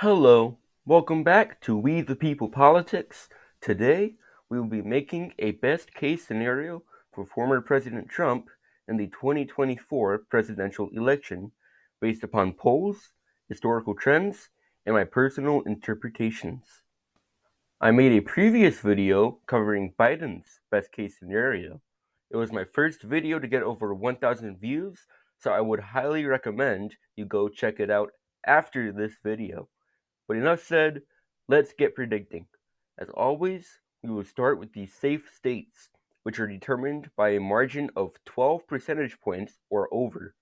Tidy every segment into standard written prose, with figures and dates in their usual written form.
Hello, welcome back to We the People Politics. Today, we will be making a best case scenario for former President Trump in the 2024 presidential election based upon polls, historical trends, and my personal interpretations. I made a previous video covering Biden's best case scenario. It was my first video to get over 1,000 views, so I would highly recommend you go check it out after this video. But enough said, let's get predicting. As always, we will start with the safe states, which are determined by a margin of 12 percentage points or over.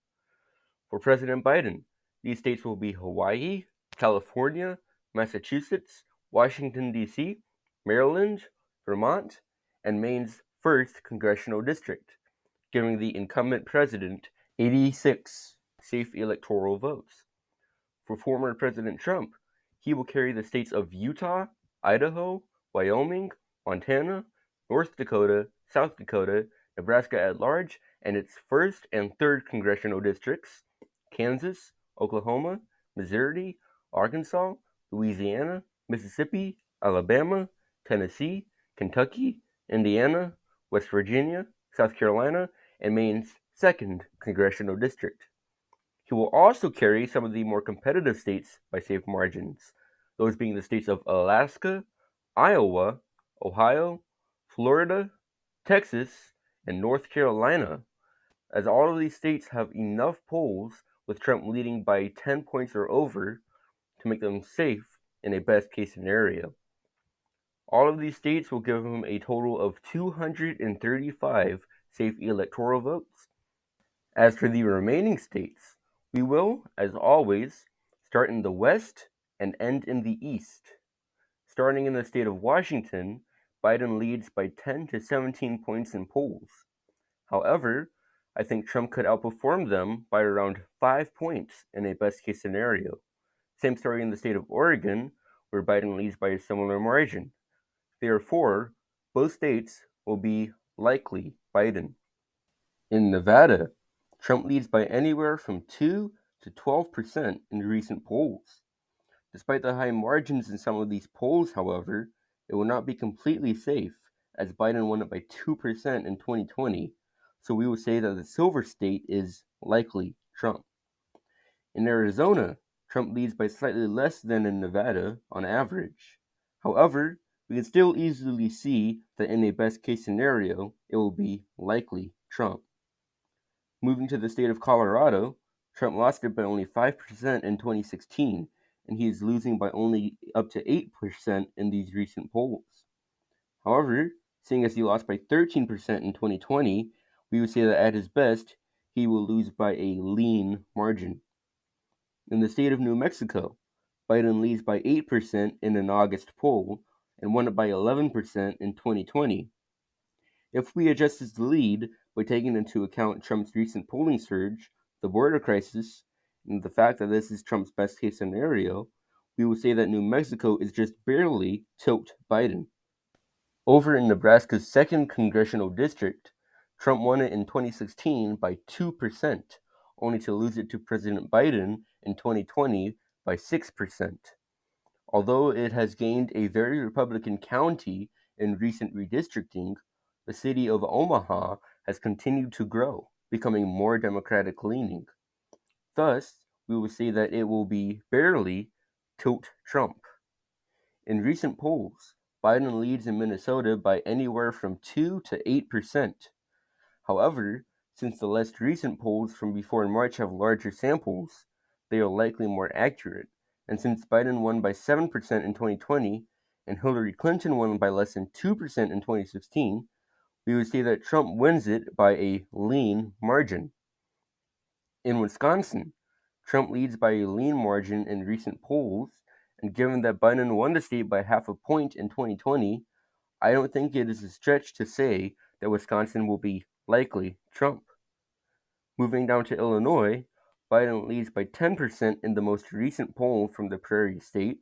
For President Biden, these states will be Hawaii, California, Massachusetts, Washington, D.C., Maryland, Vermont, and Maine's 1st Congressional District, giving the incumbent president 86 safe electoral votes. For former President Trump, he will carry the states of Utah, Idaho, Wyoming, Montana, North Dakota, South Dakota, Nebraska at large, and its 1st and 3rd congressional districts, Kansas, Oklahoma, Missouri, Arkansas, Louisiana, Mississippi, Alabama, Tennessee, Kentucky, Indiana, West Virginia, South Carolina, and Maine's 2nd congressional district. He will also carry some of the more competitive states by safe margins, those being the states of Alaska, Iowa, Ohio, Florida, Texas, and North Carolina, as all of these states have enough polls with Trump leading by 10 points or over to make them safe in a best case scenario. All of these states will give him a total of 235 safe electoral votes. As for the remaining states, we will, as always, start in the West and end in the East. Starting in the state of Washington, Biden leads by 10 to 17 points in polls. However, I think Trump could outperform them by around 5 points in a best case scenario. Same story in the state of Oregon, where Biden leads by a similar margin. Therefore, both states will be likely Biden. In Nevada, Trump leads by anywhere from 2 to 12% in recent polls. Despite the high margins in some of these polls, however, it will not be completely safe, as Biden won it by 2% in 2020, so we will say that the silver state is likely Trump. In Arizona, Trump leads by slightly less than in Nevada on average. However, we can still easily see that in a best case scenario, it will be likely Trump. Moving to the state of Colorado, Trump lost it by only 5% in 2016, and he is losing by only up to 8% in these recent polls. However, seeing as he lost by 13% in 2020, we would say that at his best, he will lose by a lean margin. In the state of New Mexico, Biden leads by 8% in an August poll and won it by 11% in 2020. If we adjust his lead by taking into account Trump's recent polling surge, the border crisis, and the fact that this is Trump's best case scenario, we will say that New Mexico is just barely tilt Biden. Over in Nebraska's 2nd congressional district, Trump won it in 2016 by 2%, only to lose it to President Biden in 2020 by 6%. Although it has gained a very Republican county in recent redistricting, the city of Omaha has continued to grow, becoming more Democratic leaning. Thus, we will say that it will be barely tilt Trump. In recent polls, Biden leads in Minnesota by anywhere from 2 to 8%. However, since the less recent polls from before March have larger samples, they are likely more accurate. And since Biden won by 7% in 2020 and Hillary Clinton won by less than 2% in 2016, we would say that Trump wins it by a lean margin. In Wisconsin, Trump leads by a lean margin in recent polls, and given that Biden won the state by half a point in 2020, I don't think it is a stretch to say that Wisconsin will be likely Trump. Moving down to Illinois, Biden leads by 10% in the most recent poll from the Prairie State,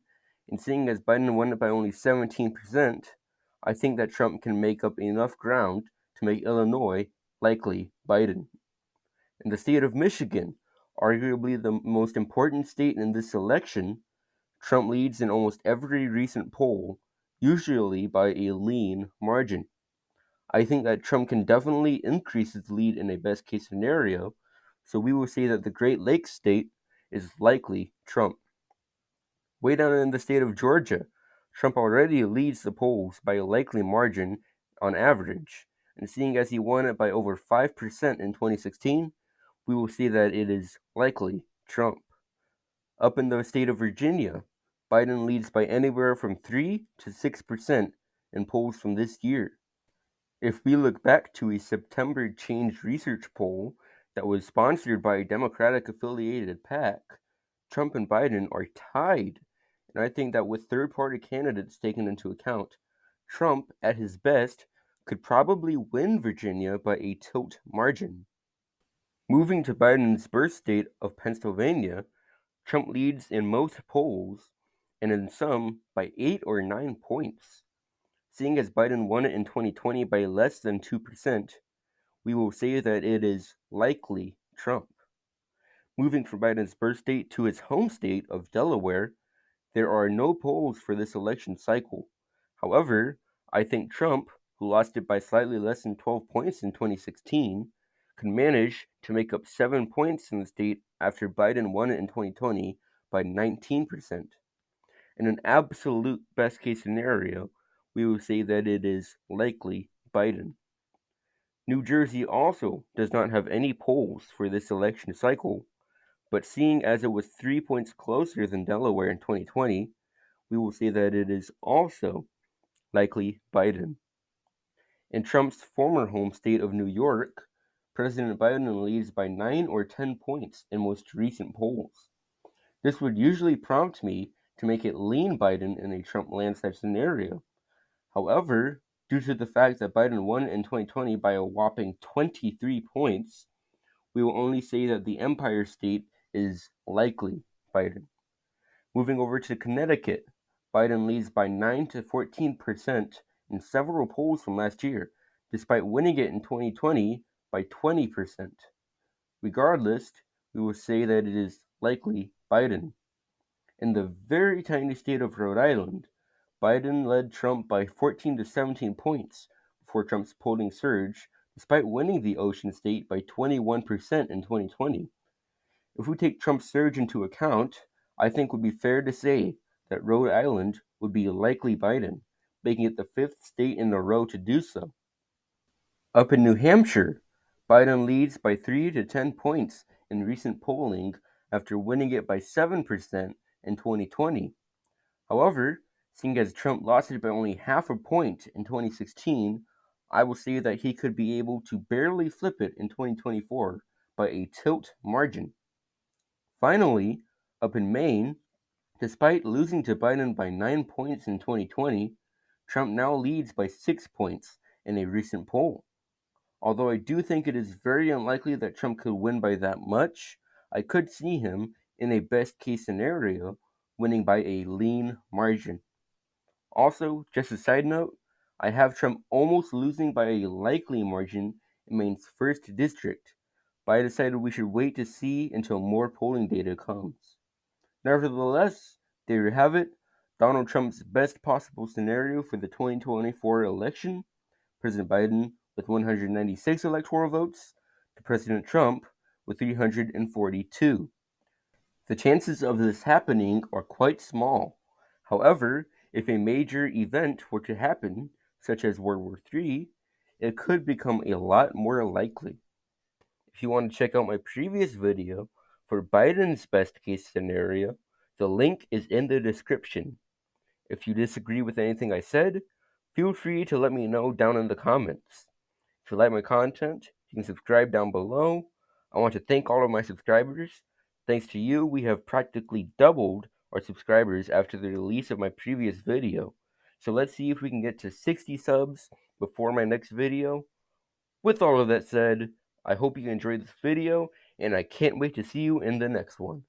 and seeing as Biden won it by only 17%, I think that Trump can make up enough ground to make Illinois likely Biden. In the state of Michigan, arguably the most important state in this election, Trump leads in almost every recent poll, usually by a lean margin. I think that Trump can definitely increase his lead in a best case scenario, so we will say that the Great Lakes state is likely Trump. Way down in the state of Georgia, Trump already leads the polls by a likely margin on average, and seeing as he won it by over 5% in 2016, we will say that it is likely Trump. Up in the state of Virginia, Biden leads by anywhere from 3 to 6% in polls from this year. If we look back to a September Change Research poll that was sponsored by a Democratic affiliated PAC, Trump and Biden are tied. And I think that with third party candidates taken into account, Trump, at his best, could probably win Virginia by a tilt margin. Moving to Biden's birth state of Pennsylvania, Trump leads in most polls, and in some by 8 or 9 points. Seeing as Biden won it in 2020 by less than 2%, we will say that it is likely Trump. Moving from Biden's birth state to his home state of Delaware, there are no polls for this election cycle. However, I think Trump, who lost it by slightly less than 12 points in 2016, could manage to make up 7 points in the state after Biden won it in 2020 by 19%. In an absolute best case scenario, we will say that it is likely Biden. New Jersey also does not have any polls for this election cycle, but seeing as it was 3 points closer than Delaware in 2020, we will say that it is also likely Biden. In Trump's former home state of New York, President Biden leads by 9 or 10 points in most recent polls. This would usually prompt me to make it lean Biden in a Trump landslide scenario. However, due to the fact that Biden won in 2020 by a whopping 23 points, we will only say that the Empire State is likely Biden. Moving over to Connecticut, Biden leads by 9 to 14% in several polls from last year, despite winning it in 2020 by 20%. Regardless, we will say that it is likely Biden. In the very tiny state of Rhode Island, Biden led Trump by 14 to 17 points before Trump's polling surge, despite winning the Ocean State by 21% in 2020. If we take Trump's surge into account, I think it would be fair to say that Rhode Island would be likely Biden, making it the 5th state in a row to do so. Up in New Hampshire, Biden leads by 3 to 10 points in recent polling after winning it by 7% in 2020. However, seeing as Trump lost it by only half a point in 2016, I will say that he could be able to barely flip it in 2024 by a tilt margin. Finally, up in Maine, despite losing to Biden by 9 points in 2020, Trump now leads by 6 points in a recent poll. Although I do think it is very unlikely that Trump could win by that much, I could see him, in a best case scenario, winning by a lean margin. Also, just a side note, I have Trump almost losing by a likely margin in Maine's 1st district, but I decided we should wait to see until more polling data comes. Nevertheless, there you have it, Donald Trump's best possible scenario for the 2024 election, President Biden with 196 electoral votes to President Trump with 342. The chances of this happening are quite small. However, if a major event were to happen, such as World War III, it could become a lot more likely. If you want to check out my previous video for Biden's best case scenario, the link is in the description. If you disagree with anything I said, feel free to let me know down in the comments. If you like my content, you can subscribe down below. I want to thank all of my subscribers. Thanks to you, we have practically doubled our subscribers after the release of my previous video. So let's see if we can get to 60 subs before my next video. With all of that said, I hope you enjoyed this video, and I can't wait to see you in the next one.